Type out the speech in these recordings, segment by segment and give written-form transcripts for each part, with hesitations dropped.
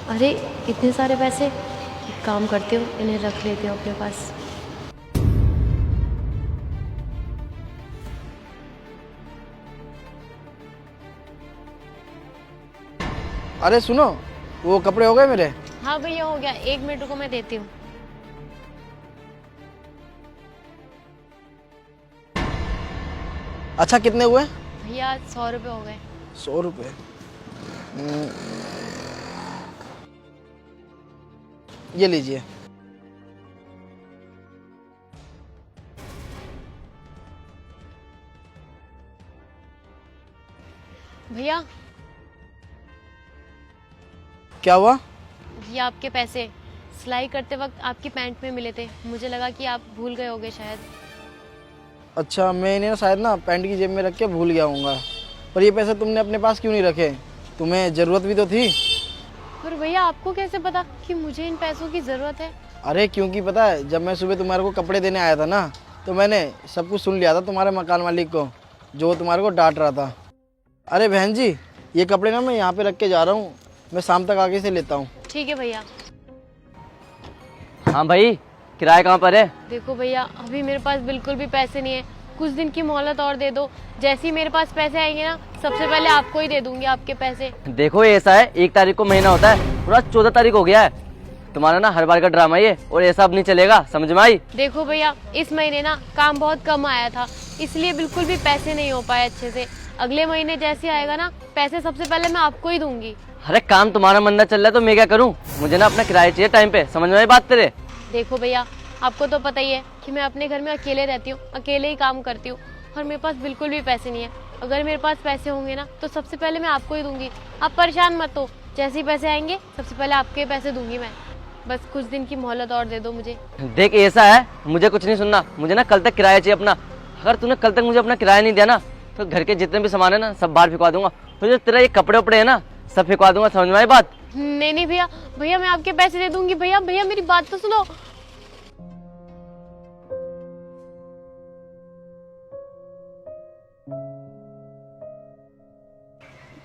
अरे इतने सारे पैसे, एक काम करती हूँ इन्हें रख लेती हूँ अपने पास। अरे सुनो, वो कपड़े हो गए मेरे? हाँ भैया हो गया, 1 मिनट रुको मैं देती हूँ। अच्छा कितने हुए? भैया 100 रुपये हो गए। 100 रुपये? ये लीजिए। भैया क्या हुआ? ये आपके पैसे सिलाई करते वक्त आपकी पैंट में मिले थे, मुझे लगा कि आप भूल गए होगे शायद। अच्छा, मैं इन्हें शायद ना पैंट की जेब में रख के भूल गया हूँगा। पर ये पैसे तुमने अपने पास क्यों नहीं रखे? तुम्हें ज़रूरत भी तो थी। पर भैया आपको कैसे पता कि मुझे इन पैसों की ज़रूरत है? अरे क्योंकि पता है, जब मैं सुबह तुम्हारे को कपड़े देने आया था ना, तो मैंने सब कुछ सुन लिया था तुम्हारे मकान मालिक को, जो तुम्हारे को डांट रहा था। अरे बहन जी, ये कपड़े ना मैं यहाँ पे रख के जा रहा हूँ, मैं शाम तक आगे से लेता हूँ। ठीक है भैया। हाँ भाई, किराया कहाँ पर है? देखो भैया, अभी मेरे पास बिल्कुल भी पैसे नहीं है, कुछ दिन की मोहलत और दे दो। जैसे ही मेरे पास पैसे आएंगे ना, सबसे पहले आपको ही दे दूंगी आपके पैसे। देखो ये ऐसा है, 1 तारीख को महीना होता है, पूरा 14 तारीख हो गया है। तुम्हारा ना हर बार का ड्रामा ये, और ऐसा अब नहीं चलेगा, समझ में आई? देखो भैया, इस महीने ना काम बहुत कम आया था, इसलिए बिल्कुल भी पैसे नहीं हो पाए अच्छे से। अगले महीने जैसे आएगा ना, पैसे सबसे पहले मैं आपको ही दूंगी। अरे काम तुम्हारा मंदा चल रहा है तो मैं क्या करूँ? मुझे ना अपना किराया चाहिए टाइम पे, समझ में आई बात तेरे? देखो भैया, आपको तो पता ही है कि मैं अपने घर में अकेले रहती हूँ, अकेले ही काम करती हूँ, और मेरे पास बिल्कुल भी पैसे नहीं है। अगर मेरे पास पैसे होंगे ना, तो सबसे पहले मैं आपको ही दूंगी। आप परेशान मत हो, जैसे ही पैसे आएंगे सबसे पहले आपके पैसे दूंगी मैं। बस कुछ दिन की मोहलत और दे दो मुझे। देख ऐसा है, मुझे कुछ नहीं सुनना, मुझे ना कल तक किराया चाहिए अपना। अगर तूने कल तक मुझे अपना किराया नहीं दिया ना, तो घर के जितने भी सामान है ना, सब बाहर फेंकवा दूंगा। तो जो तेरा ये कपड़े उपड़े है ना, सब फेंकवा दूंगा, समझ में आई बात? नहीं नहीं भैया, भैया मैं आपके पैसे दे दूंगी। भैया भैया मेरी बात तो सुनो।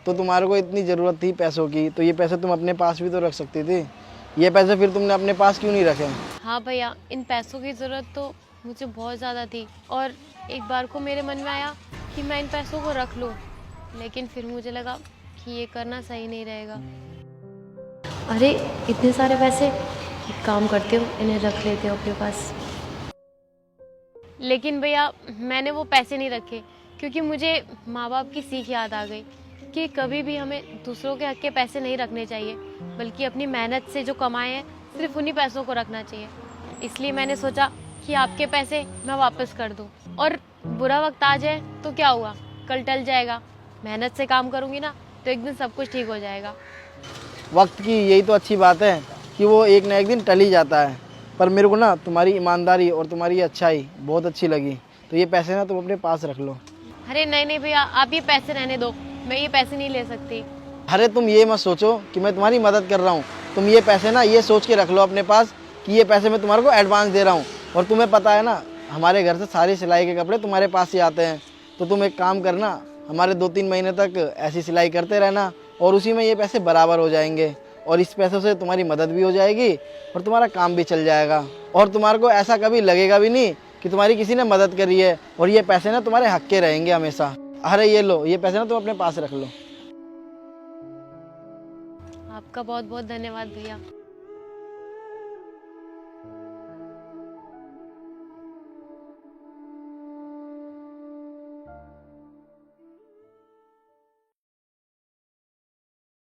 तो तुम्हारे को इतनी ज़रूरत थी पैसों की, तो ये पैसे तुम अपने पास भी तो रख सकती थी। ये पैसे फिर तुमने अपने पास क्यों नहीं रखे? हाँ भैया, इन पैसों की ज़रूरत तो मुझे बहुत ज़्यादा थी, और एक बार को मेरे मन में आया कि मैं इन पैसों को रख लूँ, लेकिन फिर मुझे लगा कि ये करना सही नहीं रहेगा। अरे इतने सारे पैसे, एक काम करती हूँ इन्हें रख लेती हूँ अपने पास। लेकिन भैया मैंने वो पैसे नहीं रखे, क्योंकि मुझे माँ बाप की सीख याद आ गई कि कभी भी हमें दूसरों के हक के पैसे नहीं रखने चाहिए, बल्कि अपनी मेहनत से जो कमाए हैं सिर्फ उन्हीं पैसों को रखना चाहिए। इसलिए मैंने सोचा कि आपके पैसे मैं वापस कर दूं, और बुरा वक्त आ जाए तो क्या हुआ, कल टल जाएगा। मेहनत से काम करूंगी ना, तो एक दिन सब कुछ ठीक हो जाएगा। वक्त की यही तो अच्छी बात है कि वो एक ना एक दिन टल ही जाता है। पर मेरे को ना तुम्हारी ईमानदारी और तुम्हारी अच्छाई बहुत अच्छी लगी, तो ये पैसे ना तुम अपने पास रख लो। अरे नहीं नहीं भैया, आप ये पैसे रहने दो, मैं ये पैसे नहीं ले सकती। अरे तुम ये मत सोचो कि मैं तुम्हारी मदद कर रहा हूँ, तुम ये पैसे ना ये सोच के रख लो अपने पास कि ये पैसे मैं तुम्हारे को एडवांस दे रहा हूँ। और तुम्हें पता है ना, हमारे घर से सारी सिलाई के कपड़े तुम्हारे पास ही आते हैं। तो तुम एक काम करना, हमारे 2-3 महीने तक ऐसी सिलाई करते रहना, और उसी में ये पैसे बराबर हो जाएंगे, और इस पैसों से तुम्हारी मदद भी हो जाएगी और तुम्हारा काम भी चल जाएगा। और तुम्हारे को ऐसा कभी लगेगा भी नहीं कि तुम्हारी किसी ने मदद करी है, और ये पैसे ना तुम्हारे हक के रहेंगे हमेशा। अरे ये लो, ये पैसे ना तुम अपने पास रख लो। आपका बहुत बहुत धन्यवाद भैया।